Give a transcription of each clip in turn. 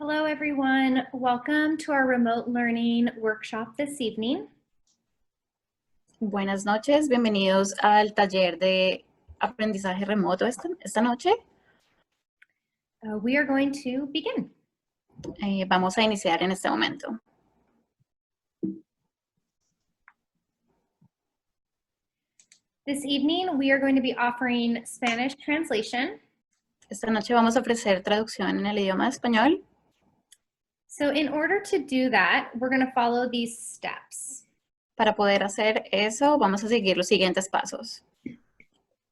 Hello, everyone. Welcome to our remote learning workshop this evening. Buenas noches, bienvenidos al taller de aprendizaje remoto esta noche. We are going to begin. Vamos a iniciar en este momento. This evening, we are going to be offering Spanish translation. Esta noche vamos a ofrecer traducción en el idioma español. So in order to do that, we're going to follow these steps. Para poder hacer eso, vamos a seguir los siguientes pasos.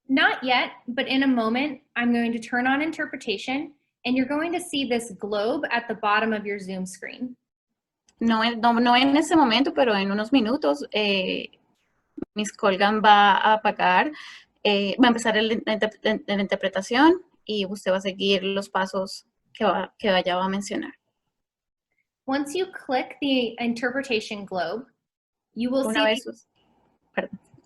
Not yet, but in a moment, I'm going to turn on interpretation, and you're going to see this globe at the bottom of your Zoom screen. No en este momento, pero en unos minutos, Miss Colgan va a apagar, va a empezar la interpretación y usted va a seguir los pasos que ella va a mencionar. Once you click the interpretation globe, you will see...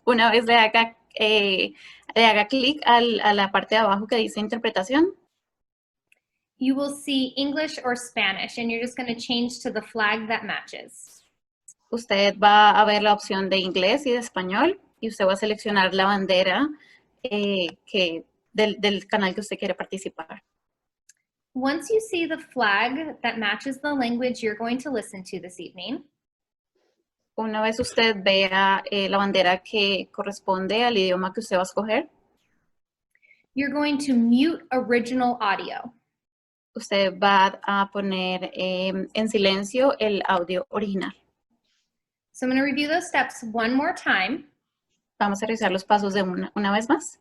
Una vez le haga clic a la parte de abajo que dice interpretación. You will see English or Spanish, and you're just going to change to the flag that matches. Usted va a ver la opción de inglés y de español, y usted va a seleccionar la bandera del canal que usted quiere participar. Once you see the flag that matches the language you're going to listen to this evening, una vez usted vea la bandera que corresponde al idioma que usted va a escoger, you're going to mute original audio. Usted va a poner en silencio el audio original. So I'm going to review those steps one more time. Vamos a revisar los pasos de una vez más.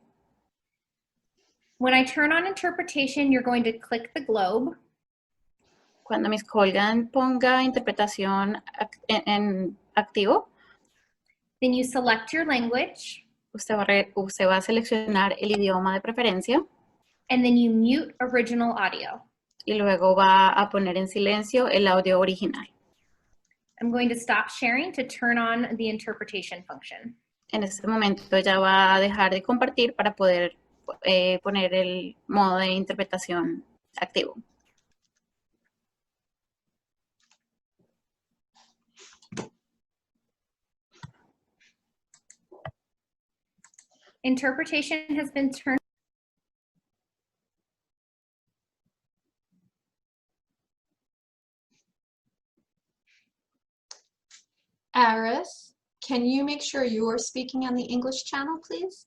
When I turn on interpretation, you're going to click the globe. Cuando Miss Colgan ponga interpretación en activo, then you select your language. Usted va a seleccionar el idioma de preferencia. And then you mute original audio. Y luego va a poner en silencio el audio original. I'm going to stop sharing to turn on the interpretation function. En este momento ya va a dejar de compartir para poder poner el modo de interpretación activo. Interpretation has been turned. Aris, can you make sure you are speaking on the English channel, please?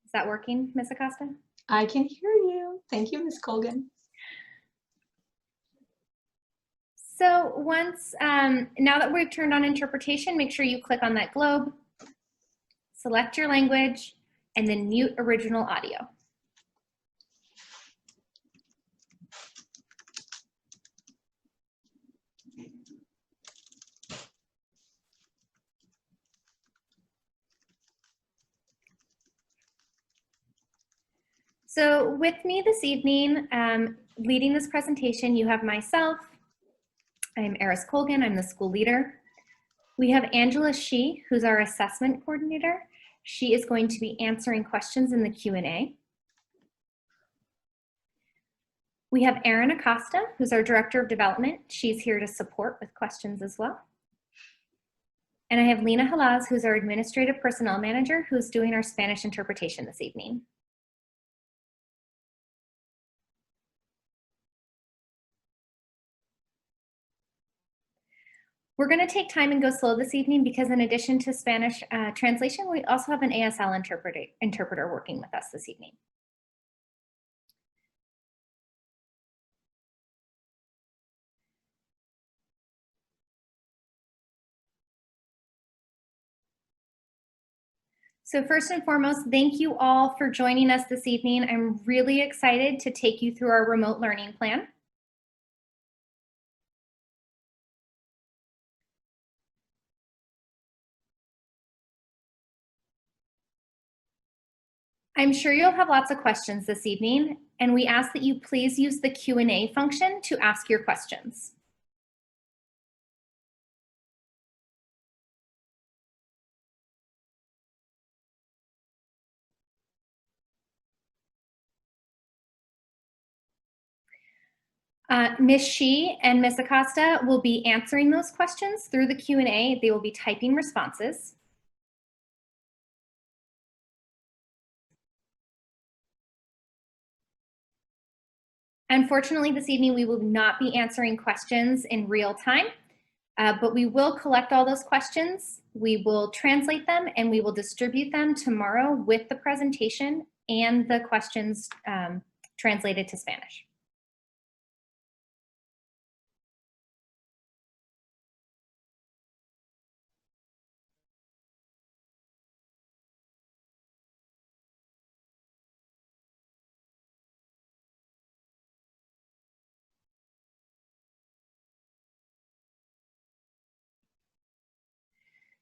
Is that working, Ms. Acosta? I can hear you. Thank you, Ms. Colgan. So once, now that we've turned on interpretation, make sure you click on that globe, select your language, and then mute original audio. So with me this evening, leading this presentation, you have myself. I'm Eris Colgan, I'm the school leader. We have Angela Shee, who's our assessment coordinator. She is going to be answering questions in the Q&A. We have Erin Acosta, who's our director of development. She's here to support with questions as well. And I have Lena Halaz, who's our administrative personnel manager, who's doing our Spanish interpretation this evening. We're going to take time and go slow this evening because in addition to Spanish translation, we also have an ASL interpreter working with us this evening. So first and foremost, thank you all for joining us this evening. I'm really excited to take you through our remote learning plan. I'm sure you'll have lots of questions this evening, and we ask that you please use the Q&A function to ask your questions. Ms. Shi and Ms. Acosta will be answering those questions through the Q&A. They will be typing responses. Unfortunately, this evening we will not be answering questions in real time, but we will collect all those questions. We will translate them and we will distribute them tomorrow with the presentation and the questions translated to Spanish.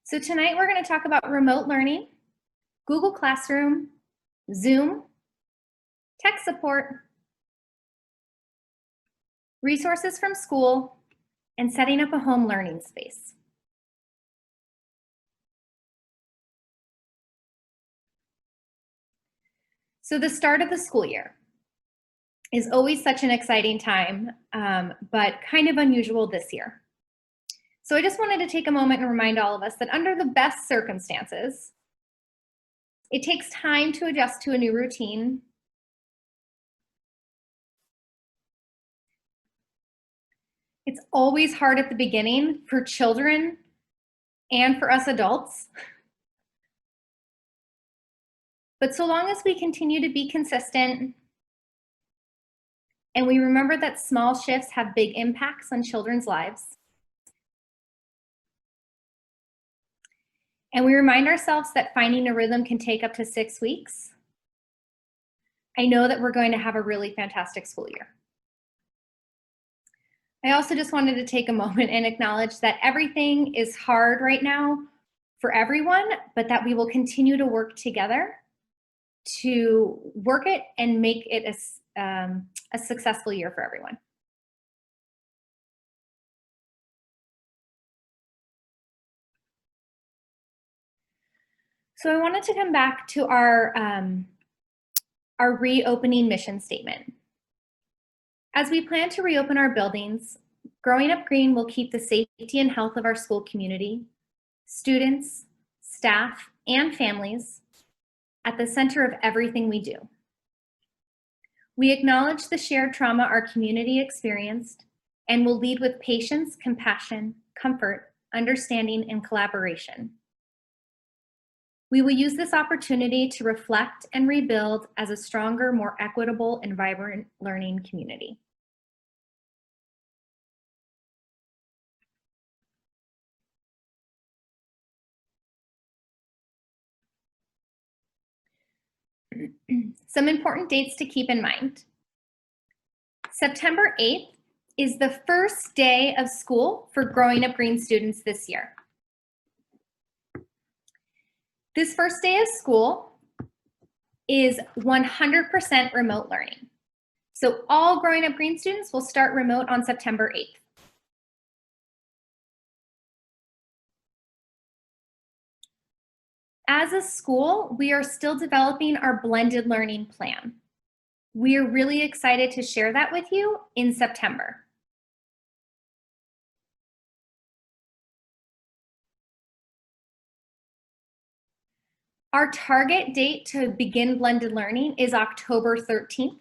So tonight we're going to talk about remote learning, Google Classroom, Zoom, tech support, resources from school, and setting up a home learning space. So the start of the school year is always such an exciting time, but kind of unusual this year. So I just wanted to take a moment and remind all of us that under the best circumstances, it takes time to adjust to a new routine. It's always hard at the beginning for children and for us adults. But so long as we continue to be consistent and we remember that small shifts have big impacts on children's lives, and we remind ourselves that finding a rhythm can take up to 6 weeks, I know that we're going to have a really fantastic school year. I also just wanted to take a moment and acknowledge that everything is hard right now for everyone, but that we will continue to work together to work it and make it a successful year for everyone. So I wanted to come back to our reopening mission statement. As we plan to reopen our buildings, Growing Up Green will keep the safety and health of our school community, students, staff, and families at the center of everything we do. We acknowledge the shared trauma our community experienced and will lead with patience, compassion, comfort, understanding, and collaboration. We will use this opportunity to reflect and rebuild as a stronger, more equitable, and vibrant learning community. Some important dates to keep in mind. September 8th is the first day of school for Growing Up Green students this year. This first day of school is 100% remote learning. So all Growing Up Green students will start remote on September 8th. As a school, we are still developing our blended learning plan. We are really excited to share that with you in September. Our target date to begin blended learning is October 13th.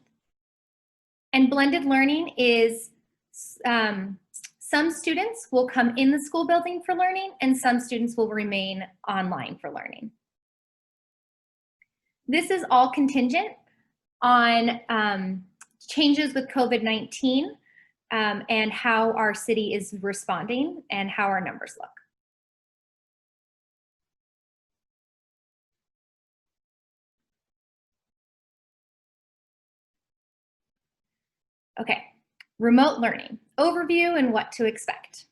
And blended learning is some students will come in the school building for learning and some students will remain online for learning. This is all contingent on changes with COVID-19 and how our city is responding and how our numbers look. Okay, remote learning, overview and what to expect.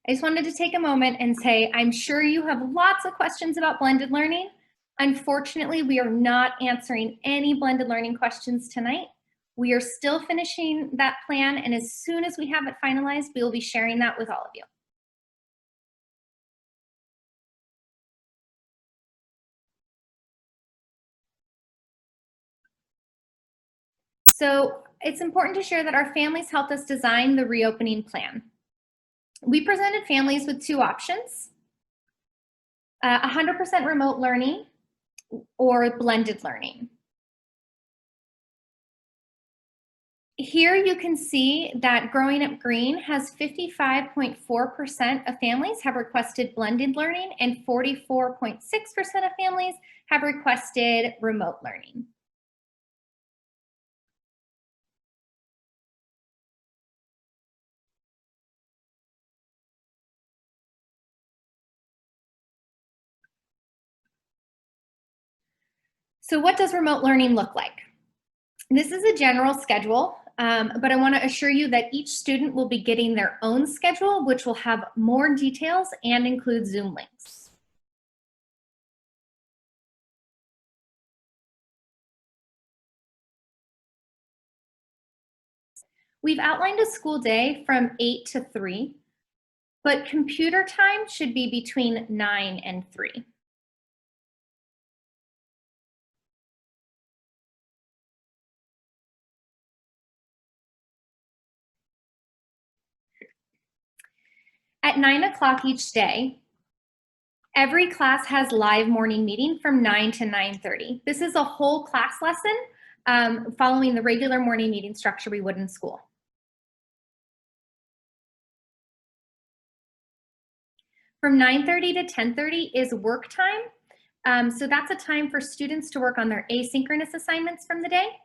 I just wanted to take a moment and say, I'm sure you have lots of questions about blended learning. Unfortunately, we are not answering any blended learning questions tonight. We are still finishing that plan, and as soon as we have it finalized, we will be sharing that with all of you. So it's important to share that our families helped us design the reopening plan. We presented families with two options, 100% remote learning or blended learning. Here you can see that Growing Up Green has 55.4% of families have requested blended learning and 44.6% of families have requested remote learning. So what does remote learning look like? This is a general schedule, but I want to assure you that each student will be getting their own schedule, which will have more details and include Zoom links. We've outlined a school day from 8 to 3, but computer time should be between 9 and 3. At 9 o'clock each day, every class has live morning meeting from 9 to 9:30. This is a whole class lesson following the regular morning meeting structure we would in school. From 9:30 to 10:30 is work time. So that's a time for students to work on their asynchronous assignments from the day,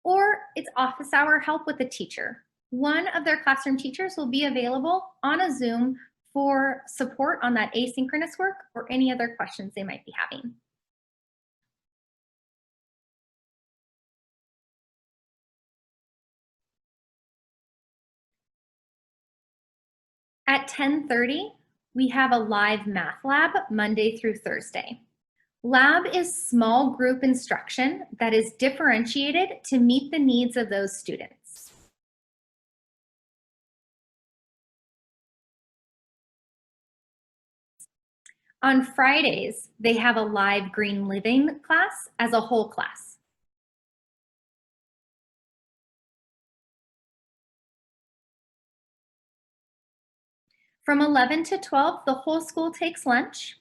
or it's office hour help with a teacher. One of their classroom teachers will be available on a Zoom for support on that asynchronous work or any other questions they might be having. At 10:30, we have a live math lab Monday through Thursday. Lab is small group instruction that is differentiated to meet the needs of those students. On Fridays, they have a live green living class as a whole class. From 11 to 12, the whole school takes lunch.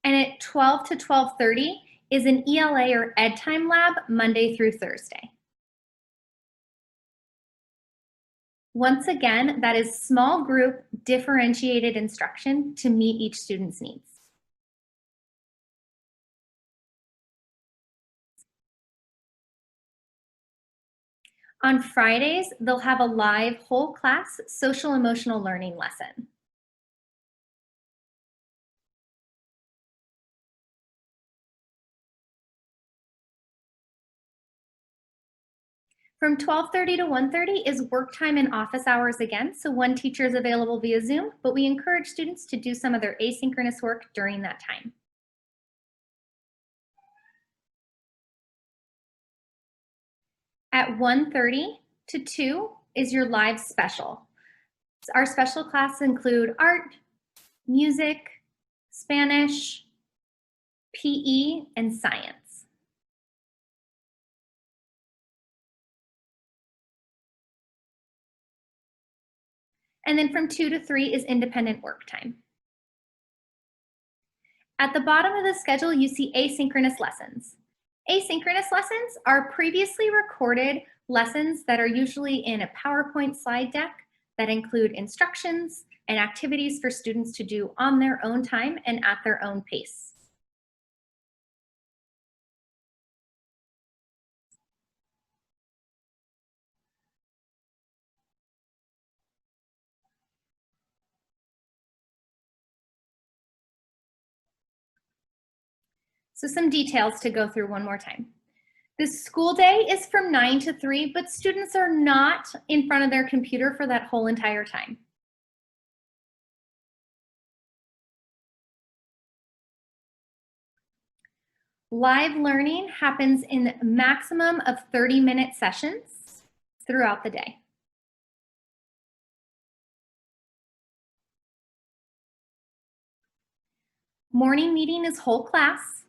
And at 12 to 12:30 is an ELA or Ed Time lab Monday through Thursday. Once again, that is small group differentiated instruction to meet each student's needs. On Fridays, they'll have a live whole class social emotional learning lesson. From 12:30 to 1:30 is work time and office hours again, so one teacher is available via Zoom, but we encourage students to do some of their asynchronous work during that time. At 1:30 to 2 is your live special. Our special classes include art, music, Spanish, PE, and science. And then from 2 to 3 is independent work time. At the bottom of the schedule, you see asynchronous lessons. Asynchronous lessons are previously recorded lessons that are usually in a PowerPoint slide deck that include instructions and activities for students to do on their own time and at their own pace. So some details to go through one more time. This school day is from 9 to 3, but students are not in front of their computer for that whole entire time. Live learning happens in a maximum of 30-minute sessions throughout the day. Morning meeting is whole class.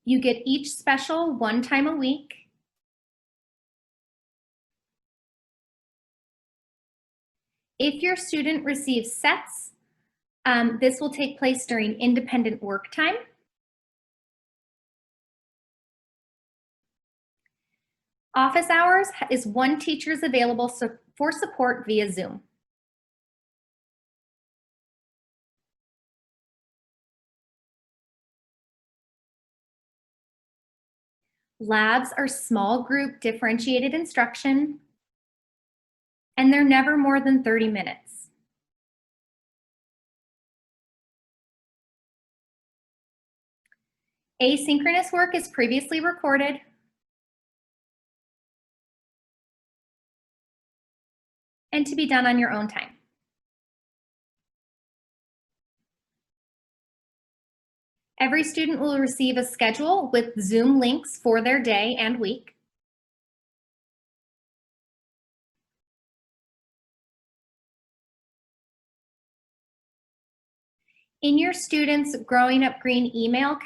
You get each special one time a week. If your student receives sets, this will take place during independent work time. Office hours is one teacher is available for support via Zoom. Labs are small group differentiated instruction, and they're never more than 30 minutes. Asynchronous work is previously recorded. And to be done on your own time. Every student will receive a schedule with Zoom links for their day and week. In your students' Growing Up Green email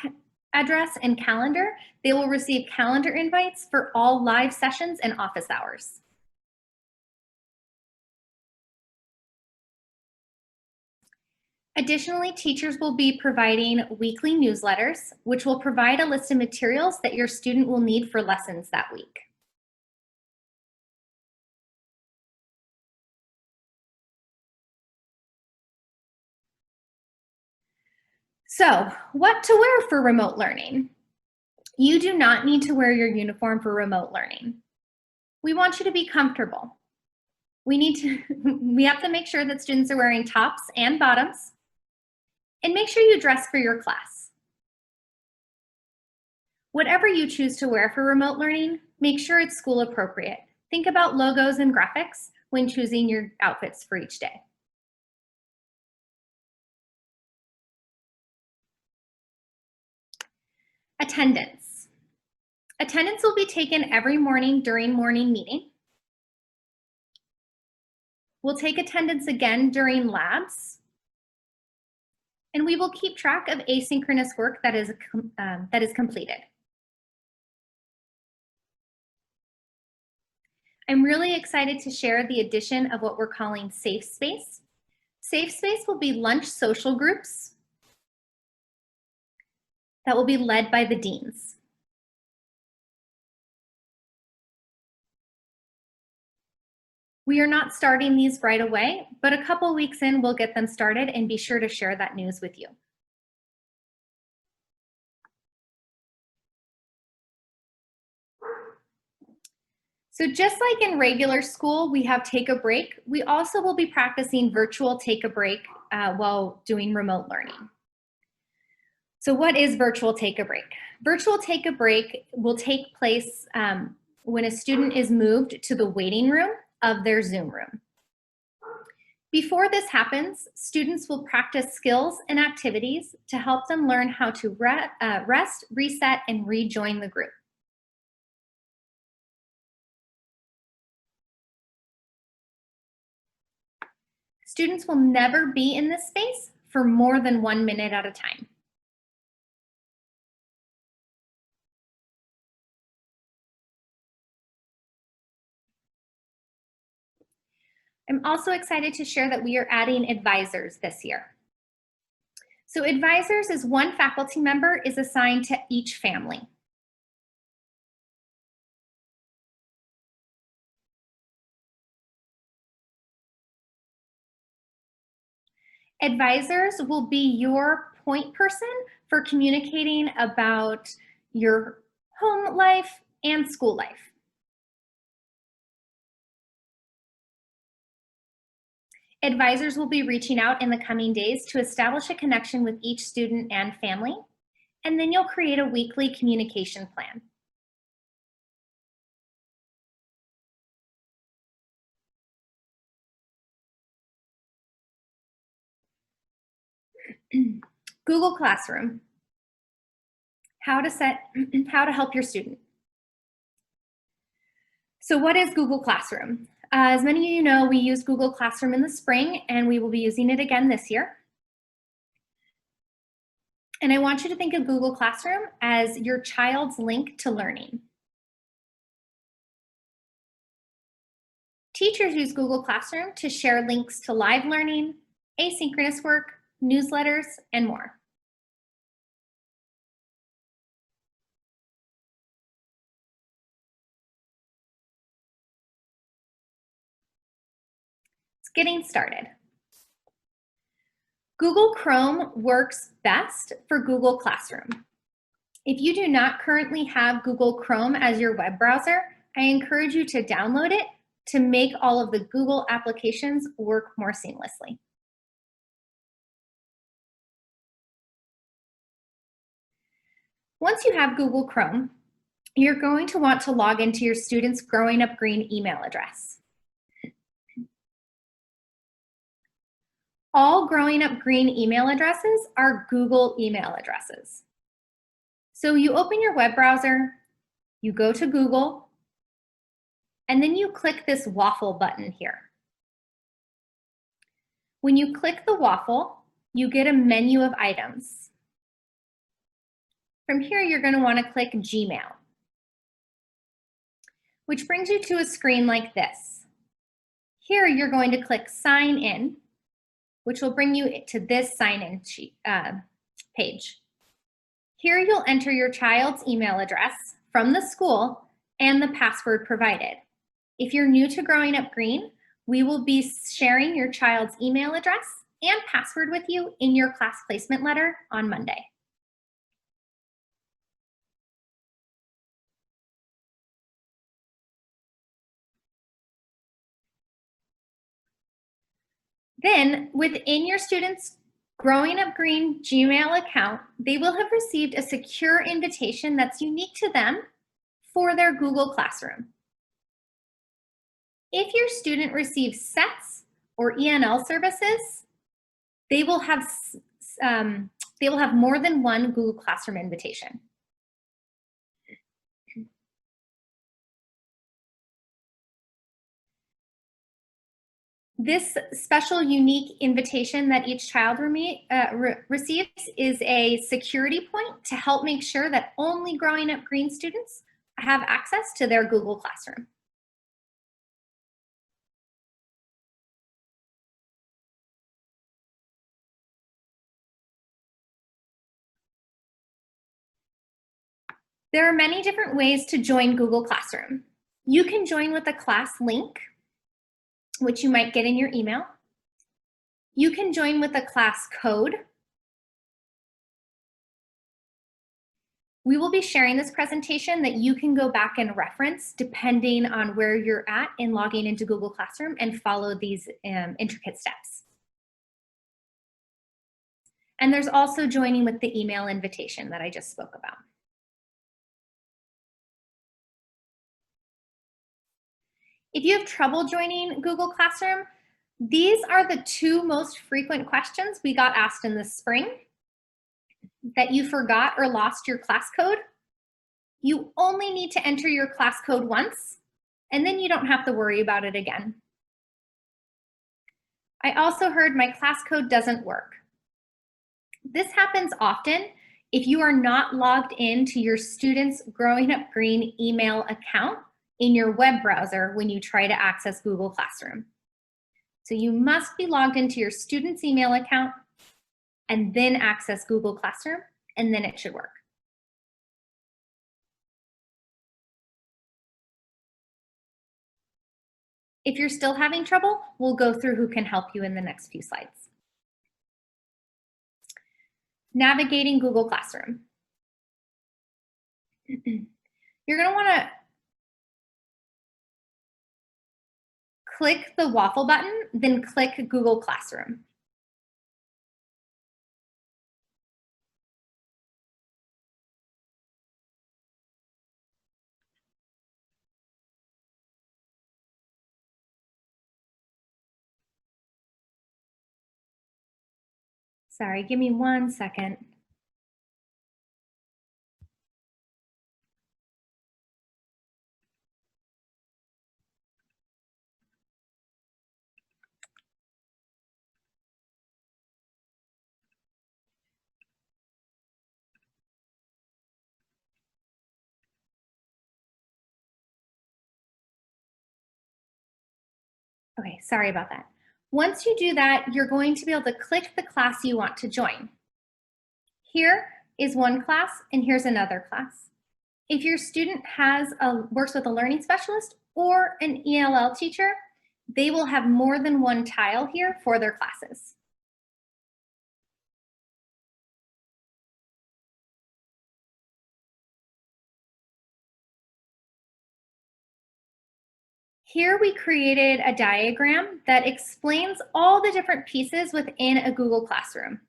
address and calendar, they will receive calendar invites for all live sessions and office hours. Additionally, teachers will be providing weekly newsletters, which will provide a list of materials that your student will need for lessons that week. So, what to wear for remote learning? You do not need to wear your uniform for remote learning. We want you to be comfortable. We have to make sure that students are wearing tops and bottoms. And make sure you dress for your class. Whatever you choose to wear for remote learning, make sure it's school appropriate. Think about logos and graphics when choosing your outfits for each day. Attendance. Attendance will be taken every morning during morning meeting. We'll take attendance again during labs. And we will keep track of asynchronous work that is completed. I'm really excited to share the addition of what we're calling Safe Space. Safe Space will be lunch social groups that will be led by the deans. We are not starting these right away, but a couple weeks in, we'll get them started and be sure to share that news with you. So just like in regular school, we have take a break. We also will be practicing virtual take a break while doing remote learning. So what is virtual take a break? Virtual take a break will take place when a student is moved to the waiting room of their Zoom room. Before this happens, students will practice skills and activities to help them learn how to rest, reset, and rejoin the group. Students will never be in this space for more than 1 minute at a time. I'm also excited to share that we are adding advisors this year. So advisors is one faculty member is assigned to each family. Advisors will be your point person for communicating about your home life and school life. Advisors will be reaching out in the coming days to establish a connection with each student and family, and then you'll create a weekly communication plan. Google Classroom. How to help your student. So what is Google Classroom? As many of you know, we used Google Classroom in the spring, and we will be using it again this year. And I want you to think of Google Classroom as your child's link to learning. Teachers use Google Classroom to share links to live learning, asynchronous work, newsletters, and more. It's getting started. Google Chrome works best for Google Classroom. If you do not currently have Google Chrome as your web browser, I encourage you to download it to make all of the Google applications work more seamlessly. Once you have Google Chrome, you're going to want to log into your student's Growing Up Green email address. All Growing Up Green email addresses are Google email addresses. So you open your web browser, you go to Google, and then you click this waffle button here. When you click the waffle, you get a menu of items. From here, you're going to want to click Gmail, which brings you to a screen like this. Here, you're going to click Sign In, which will bring you to this sign-in page. Here, you'll enter your child's email address from the school and the password provided. If you're new to Growing Up Green, we will be sharing your child's email address and password with you in your class placement letter on Monday. Then, within your student's Growing Up Green Gmail account, they will have received a secure invitation that's unique to them for their Google Classroom. If your student receives SETS or ENL services, they will have more than one Google Classroom invitation. This special unique invitation that each child receives is a security point to help make sure that only Growing Up Green students have access to their Google Classroom. There are many different ways to join Google Classroom. You can join with a class link, which you might get in your email. You can join with a class code. We will be sharing this presentation that you can go back and reference depending on where you're at in logging into Google Classroom and follow these intricate steps. And there's also joining with the email invitation that I just spoke about. If you have trouble joining Google Classroom, these are the two most frequent questions we got asked in the spring. That you forgot or lost your class code. You only need to enter your class code once, and then you don't have to worry about it again. I also heard my class code doesn't work. This happens often if you are not logged into your student's Growing Up Green email account in your web browser when you try to access Google Classroom. So you must be logged into your student's email account and then access Google Classroom, and then it should work. If you're still having trouble, we'll go through who can help you in the next few slides. Navigating Google Classroom. You're going to want to click the waffle button, then click Google Classroom. Sorry, give me 1 second. Okay, sorry about that. Once you do that, you're going to be able to click the class you want to join. Here is one class, and here's another class. If your student works with a learning specialist or an ELL teacher, they will have more than one tile here for their classes. Here we created a diagram that explains all the different pieces within a Google Classroom.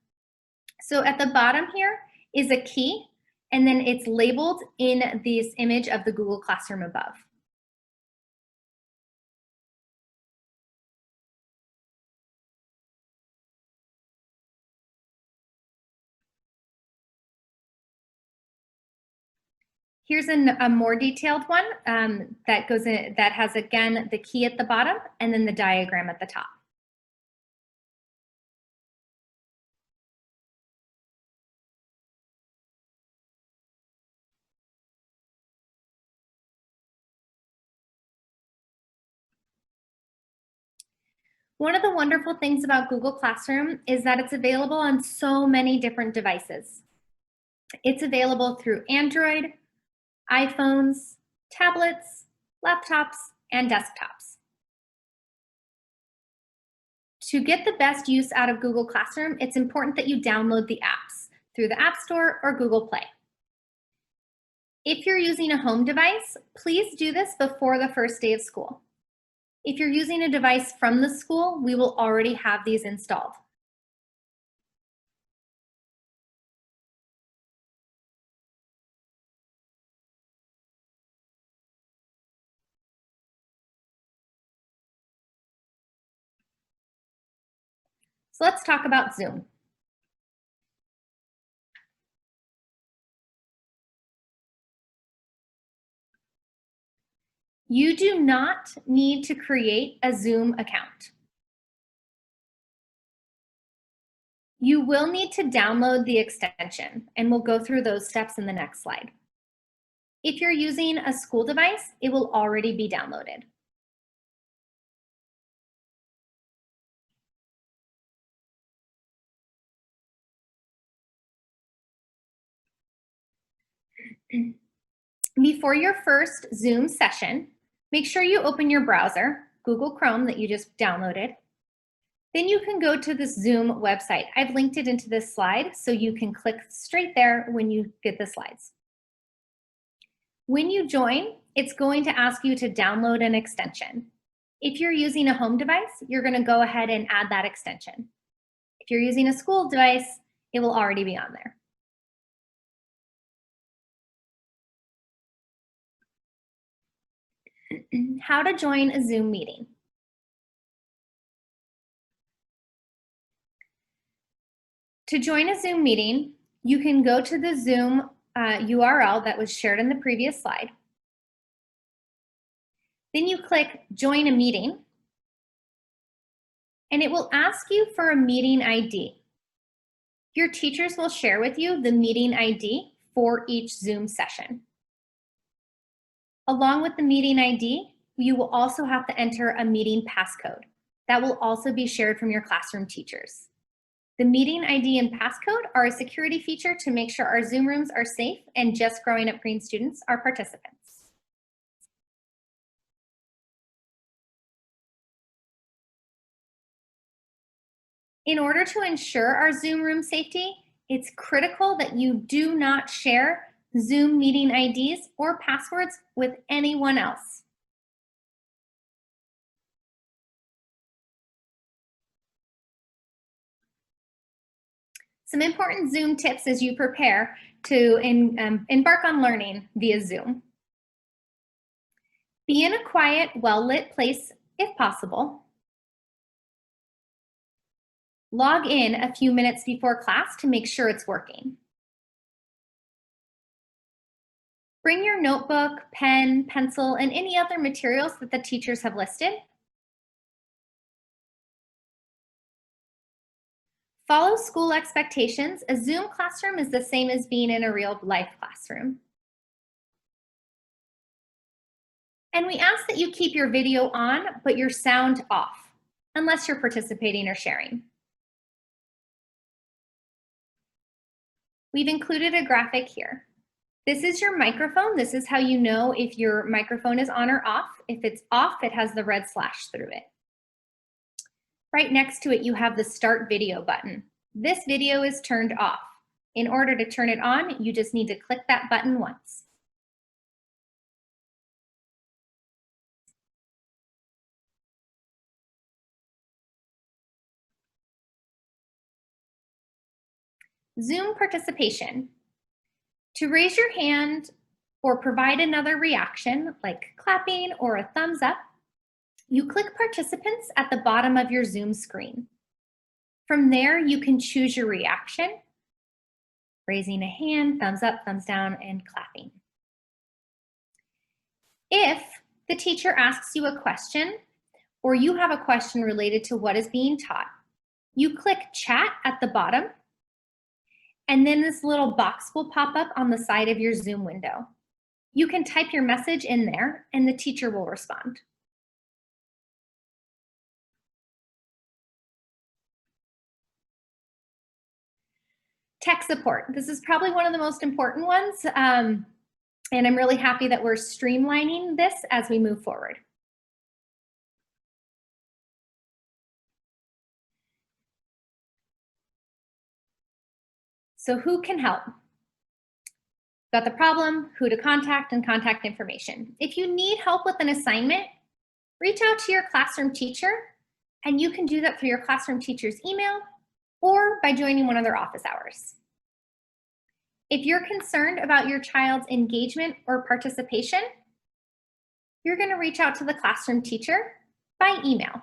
So at the bottom here is a key, and then it's labeled in this image of the Google Classroom above. Here's a more detailed one that has, again, the key at the bottom and then the diagram at the top. One of the wonderful things about Google Classroom is that it's available on so many different devices. It's available through Android, iPhones, tablets, laptops, and desktops. To get the best use out of Google Classroom, it's important that you download the apps through the App Store or Google Play. If you're using a home device, please do this before the first day of school. If you're using a device from the school, we will already have these installed. So let's talk about Zoom. You do not need to create a Zoom account. You will need to download the extension, and we'll go through those steps in the next slide. If you're using a school device, it will already be downloaded. Before your first Zoom session, make sure you open your browser, Google Chrome that you just downloaded. Then you can go to the Zoom website. I've linked it into this slide so you can click straight there when you get the slides. When you join, it's going to ask you to download an extension. If you're using a home device, you're going to go ahead and add that extension. If you're using a school device, it will already be on there. How to join a Zoom meeting. To join a Zoom meeting, you can go to the Zoom URL that was shared in the previous slide. Then you click Join a Meeting, and it will ask you for a meeting ID. Your teachers will share with you the meeting ID for each Zoom session. Along with the meeting ID, you will also have to enter a meeting passcode. That will also be shared from your classroom teachers. The meeting ID and passcode are a security feature to make sure our Zoom rooms are safe and just growing up green students are participants. In order to ensure our Zoom room safety, it's critical that you do not share Zoom meeting IDs or passwords with anyone else. Some important Zoom tips as you prepare to embark on learning via Zoom. Be in a quiet, well-lit place if possible. Log in a few minutes before class to make sure it's working. Bring your notebook, pen, pencil, and any other materials that the teachers have listed. Follow school expectations. A Zoom classroom is the same as being in a real life classroom. And we ask that you keep your video on, but your sound off, unless you're participating or sharing. We've included a graphic here. This is your microphone. This is how you know if your microphone is on or off. If it's off, it has the red slash through it. Right next to it, you have the Start Video button. This video is turned off. In order to turn it on, you just need to click that button once. Zoom participation. To raise your hand or provide another reaction, like clapping or a thumbs up, you click Participants at the bottom of your Zoom screen. From there, you can choose your reaction, raising a hand, thumbs up, thumbs down, and clapping. If the teacher asks you a question, or you have a question related to what is being taught, you click Chat at the bottom, and then this little box will pop up on the side of your Zoom window. You can type your message in there, and the teacher will respond. Tech support. This is probably one of the most important ones, and I'm really happy that we're streamlining this as we move forward. So who can help? Got the problem, who to contact, and contact information. If you need help with an assignment, reach out to your classroom teacher, and you can do that through your classroom teacher's email or by joining one of their office hours. If you're concerned about your child's engagement or participation, you're going to reach out to the classroom teacher by email.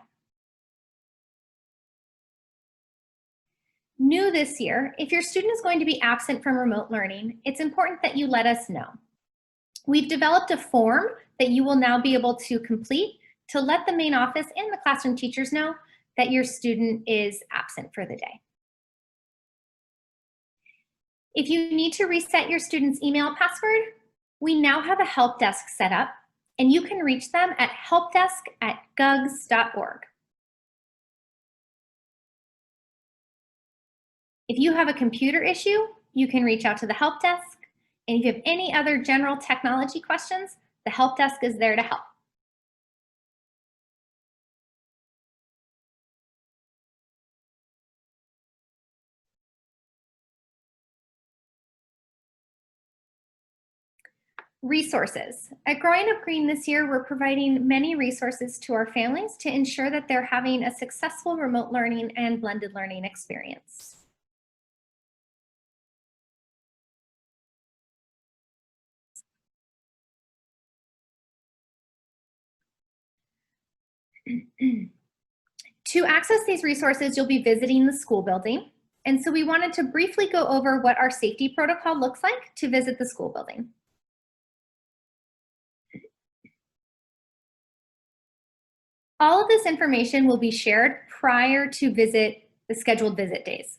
New this year, if your student is going to be absent from remote learning, it's important that you let us know. We've developed a form that you will now be able to complete to let the main office and the classroom teachers know that your student is absent for the day. If you need to reset your student's email password, we now have a help desk set up, and you can reach them at helpdesk@gugs.org. If you have a computer issue, you can reach out to the help desk. And if you have any other general technology questions, the help desk is there to help. Resources. At Growing Up Green this year, we're providing many resources to our families to ensure that they're having a successful remote learning and blended learning experience. To access these resources, you'll be visiting the school building. And so we wanted to briefly go over what our safety protocol looks like to visit the school building. All of this information will be shared prior to the scheduled visit days.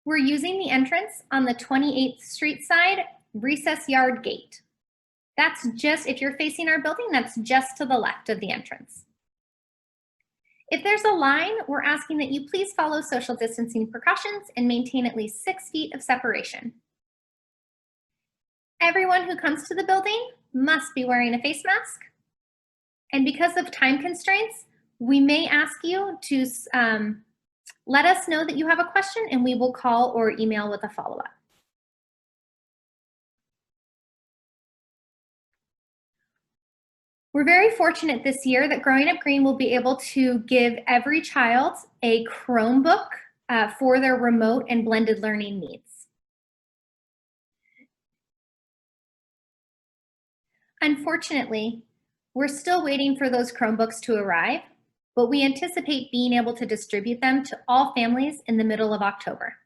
We're using the entrance on the 28th Street side recess yard gate. That's just, if you're facing our building, that's just to the left of the entrance. If there's a line, we're asking that you please follow social distancing precautions and maintain at least 6 feet of separation. Everyone who comes to the building must be wearing a face mask. And because of time constraints, we may ask you to let us know that you have a question, and we will call or email with a follow-up. We're very fortunate this year that Growing Up Green will be able to give every child a Chromebook for their remote and blended learning needs. Unfortunately, we're still waiting for those Chromebooks to arrive, but we anticipate being able to distribute them to all families in the middle of October.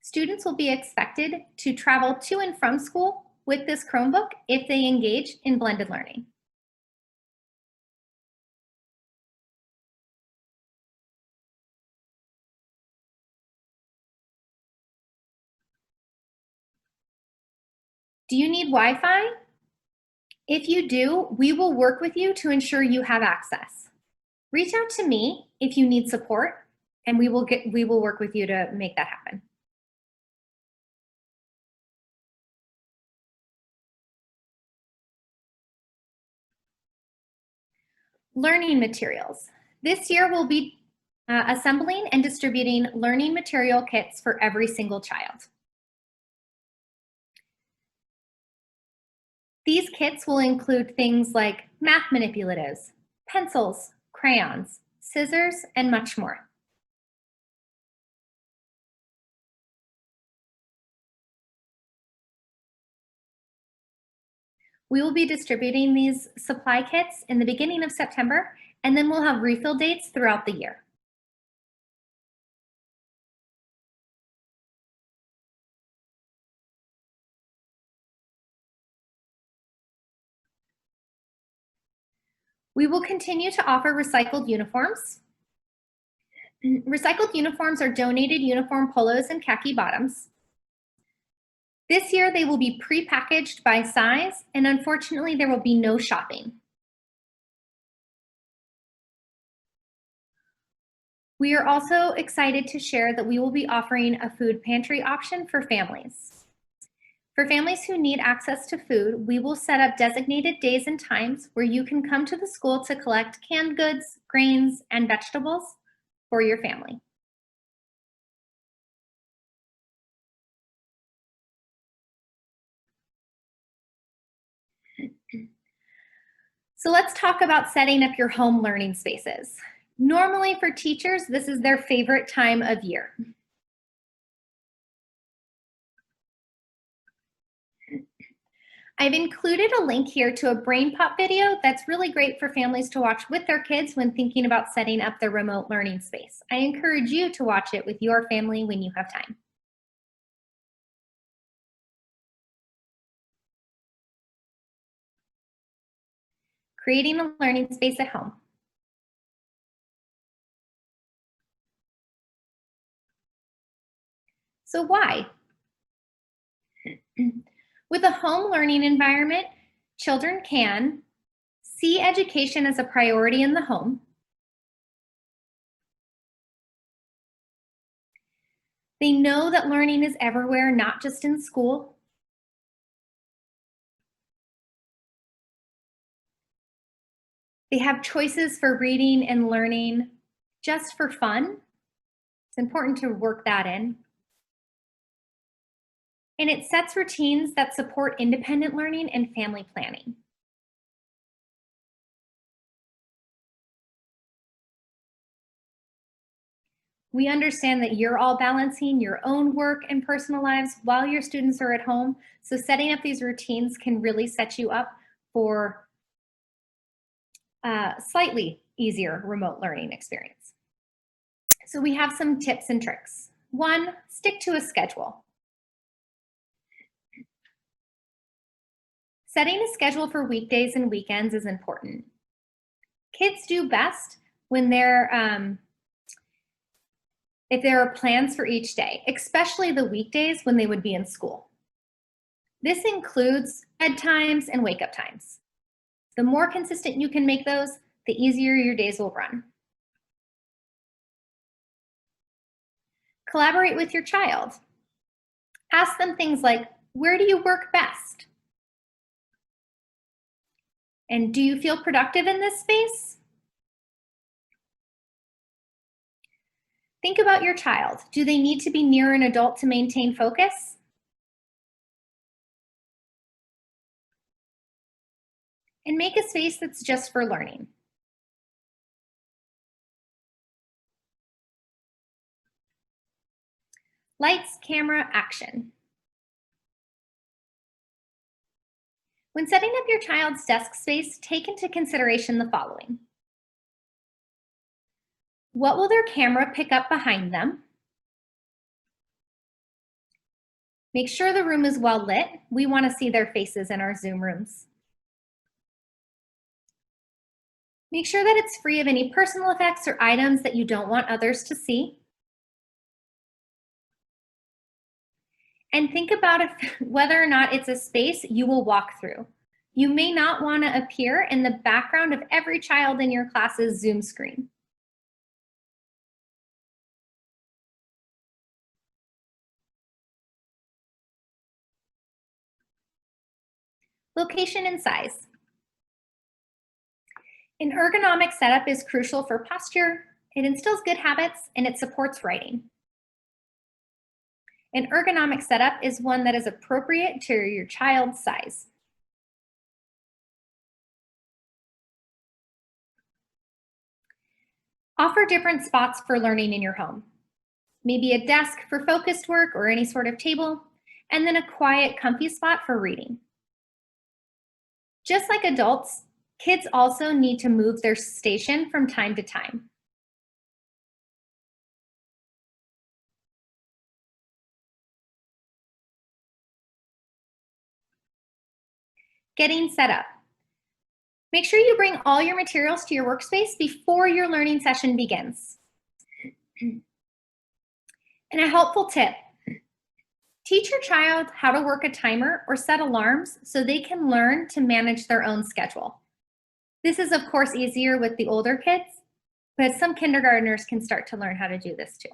Students will be expected to travel to and from school with this Chromebook if they engage in blended learning. Do you need Wi-Fi? If you do, we will work with you to ensure you have access. Reach out to me if you need support, and we will work with you to make that happen. Learning materials. This year we'll be assembling and distributing learning material kits for every single child. These kits will include things like math manipulatives, pencils, crayons, scissors, and much more. We will be distributing these supply kits in the beginning of September, and then we'll have refill dates throughout the year. We will continue to offer recycled uniforms. Recycled uniforms are donated uniform polos and khaki bottoms. This year, they will be pre-packaged by size, and unfortunately, there will be no shopping. We are also excited to share that we will be offering a food pantry option for families. For families who need access to food, we will set up designated days and times where you can come to the school to collect canned goods, grains, and vegetables for your family. So let's talk about setting up your home learning spaces. Normally for teachers, this is their favorite time of year. I've included a link here to a Brain Pop video that's really great for families to watch with their kids when thinking about setting up their remote learning space. I encourage you to watch it with your family when you have time. Creating a learning space at home. So why? With a home learning environment, children can see education as a priority in the home. They know that learning is everywhere, not just in school. They have choices for reading and learning just for fun. It's important to work that in. And it sets routines that support independent learning and family planning. We understand that you're all balancing your own work and personal lives while your students are at home. So setting up these routines can really set you up for a slightly easier remote learning experience. So we have some tips and tricks. One, stick to a schedule. Setting a schedule for weekdays and weekends is important. Kids do best when if there are plans for each day, especially the weekdays when they would be in school. This includes bedtimes and wake-up times. The more consistent you can make those, the easier your days will run. Collaborate with your child. Ask them things like, where do you work best? And do you feel productive in this space? Think about your child. Do they need to be near an adult to maintain focus? And make a space that's just for learning. Lights, camera, action. When setting up your child's desk space, take into consideration the following. What will their camera pick up behind them? Make sure the room is well lit. We want to see their faces in our Zoom rooms. Make sure that it's free of any personal effects or items that you don't want others to see. And think about whether or not it's a space you will walk through. You may not want to appear in the background of every child in your class's Zoom screen. Location and size. An ergonomic setup is crucial for posture, it instills good habits, and it supports writing. An ergonomic setup is one that is appropriate to your child's size. Offer different spots for learning in your home. Maybe a desk for focused work or any sort of table, and then a quiet, comfy spot for reading. Just like adults, kids also need to move their station from time to time. Getting set up. Make sure you bring all your materials to your workspace before your learning session begins. And a helpful tip, teach your child how to work a timer or set alarms so they can learn to manage their own schedule. This is of course easier with the older kids, but some kindergartners can start to learn how to do this too.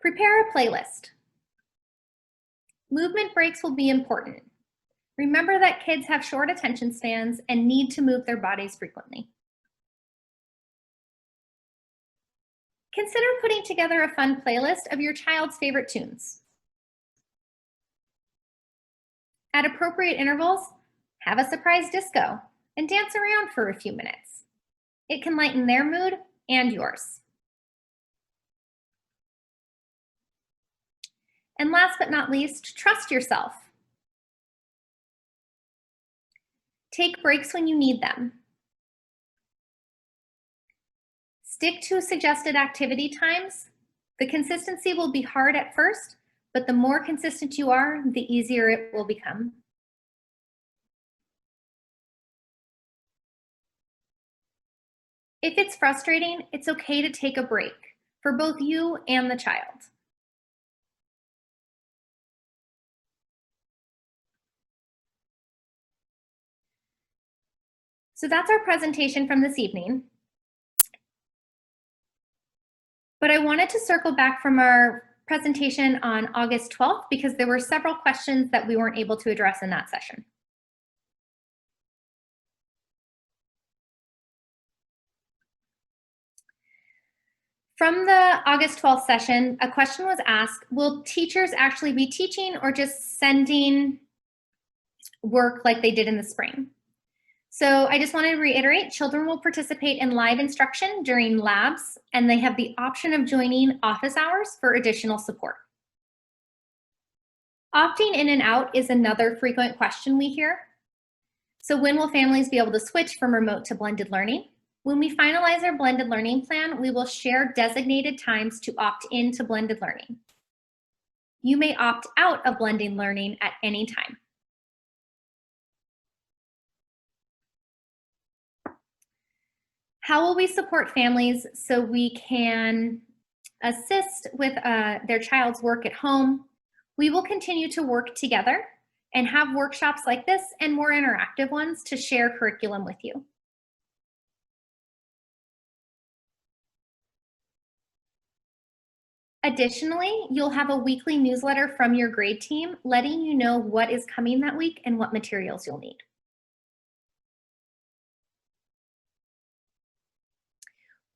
Prepare a playlist. Movement breaks will be important. Remember that kids have short attention spans and need to move their bodies frequently. Consider putting together a fun playlist of your child's favorite tunes. At appropriate intervals, have a surprise disco and dance around for a few minutes. It can lighten their mood and yours. And last but not least, trust yourself. Take breaks when you need them. Stick to suggested activity times. The consistency will be hard at first, but the more consistent you are, the easier it will become. If it's frustrating, it's okay to take a break for both you and the child. So that's our presentation from this evening. But I wanted to circle back from our presentation on August 12th because there were several questions that we weren't able to address in that session. From the August 12th session, a question was asked, will teachers actually be teaching or just sending work like they did in the spring? So I just want to reiterate, children will participate in live instruction during labs, and they have the option of joining office hours for additional support. Opting in and out is another frequent question we hear. So when will families be able to switch from remote to blended learning? When we finalize our blended learning plan, we will share designated times to opt into blended learning. You may opt out of blended learning at any time. How will we support families so we can assist with their child's work at home? We will continue to work together and have workshops like this and more interactive ones to share curriculum with you. Additionally, you'll have a weekly newsletter from your grade team letting you know what is coming that week and what materials you'll need.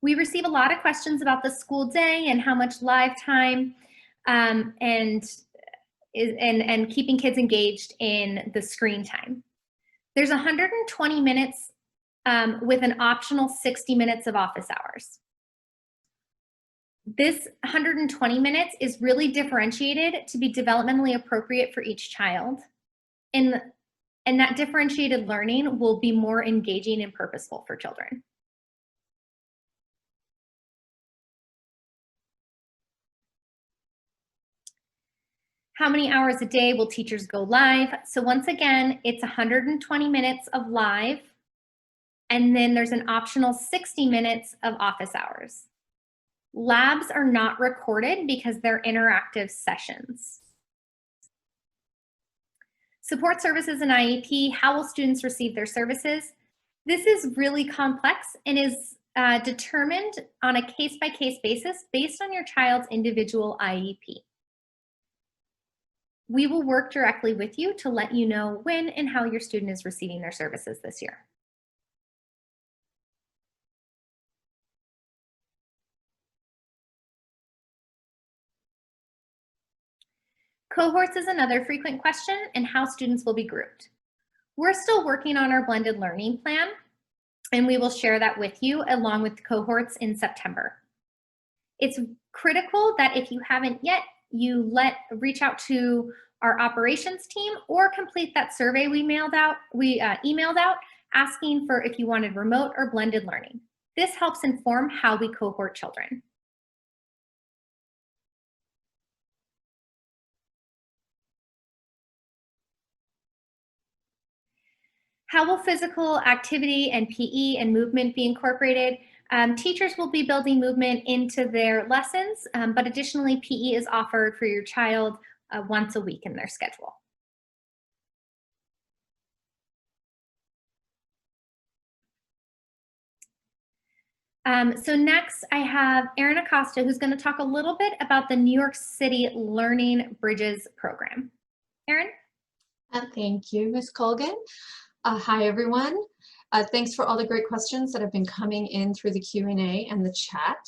We receive a lot of questions about the school day and how much live time and keeping kids engaged in the screen time. There's 120 minutes with an optional 60 minutes of office hours. This 120 minutes is really differentiated to be developmentally appropriate for each child. And that differentiated learning will be more engaging and purposeful for children. How many hours a day will teachers go live? So once again, it's 120 minutes of live and then there's an optional 60 minutes of office hours. Labs are not recorded because they're interactive sessions. Support services and IEP, how will students receive their services? This is really complex and is determined on a case-by-case basis based on your child's individual IEP. We will work directly with you to let you know when and how your student is receiving their services this year. Cohorts is another frequent question, and how students will be grouped. We're still working on our blended learning plan, and we will share that with you along with cohorts in September. It's critical that if you haven't yet, you reach out to our operations team or complete that survey we emailed out asking for if you wanted remote or blended learning. This helps inform how we cohort children. How will physical activity and PE and movement be incorporated? Teachers will be building movement into their lessons, but additionally, PE is offered for your child once a week in their schedule. So next I have Erin Acosta, who's going to talk a little bit about the New York City Learning Bridges program. Erin? Thank you, Ms. Colgan. Hi, everyone. Thanks for all the great questions that have been coming in through the Q&A and the chat.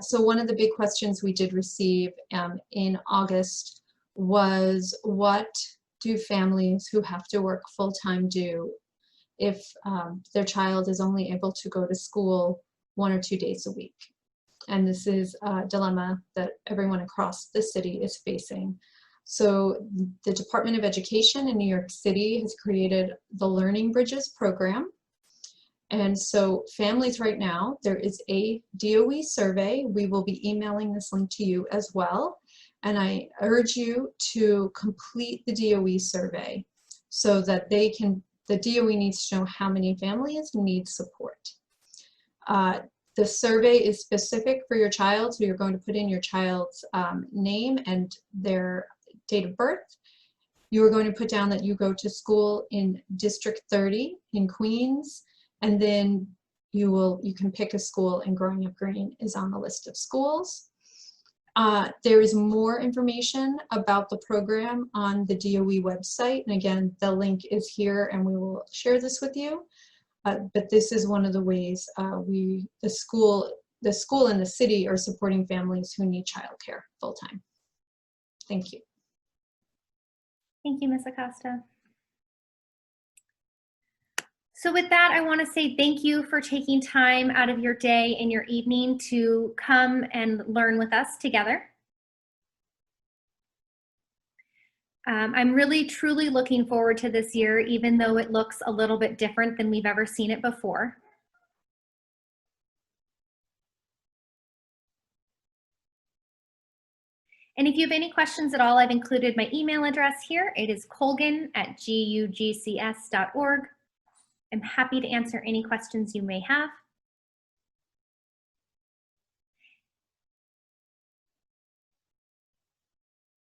So one of the big questions we did receive in August was, what do families who have to work full-time do if their child is only able to go to school 1 or 2 days a week? And this is a dilemma that everyone across the city is facing. So the Department of Education in New York City has created the Learning Bridges program. And so families right now, there is a DOE survey. We will be emailing this link to you as well. And I urge you to complete the DOE survey so that the DOE needs to know how many families need support. The survey is specific for your child, so you're going to put in your child's name and their date of birth. You are going to put down that you go to school in District 30 in Queens, and then you can pick a school, and Growing Up Green is on the list of schools. There is more information about the program on the DOE website, and again, the link is here, and we will share this with you. But this is one of the ways the school and the city are supporting families who need childcare full-time. Thank you. Thank you, Ms. Acosta. So with that, I want to say thank you for taking time out of your day and your evening to come and learn with us together. I'm really, truly looking forward to this year, even though it looks a little bit different than we've ever seen it before. And if you have any questions at all, I've included my email address here. It is colgan@gugcs.org. I'm happy to answer any questions you may have.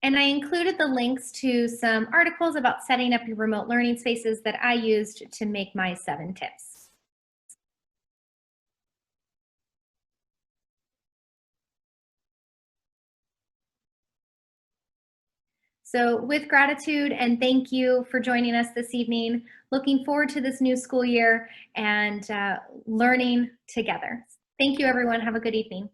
And I included the links to some articles about setting up your remote learning spaces that I used to make my 7 tips. So with gratitude and thank you for joining us this evening. Looking forward to this new school year and learning together. Thank you, everyone. Have a good evening.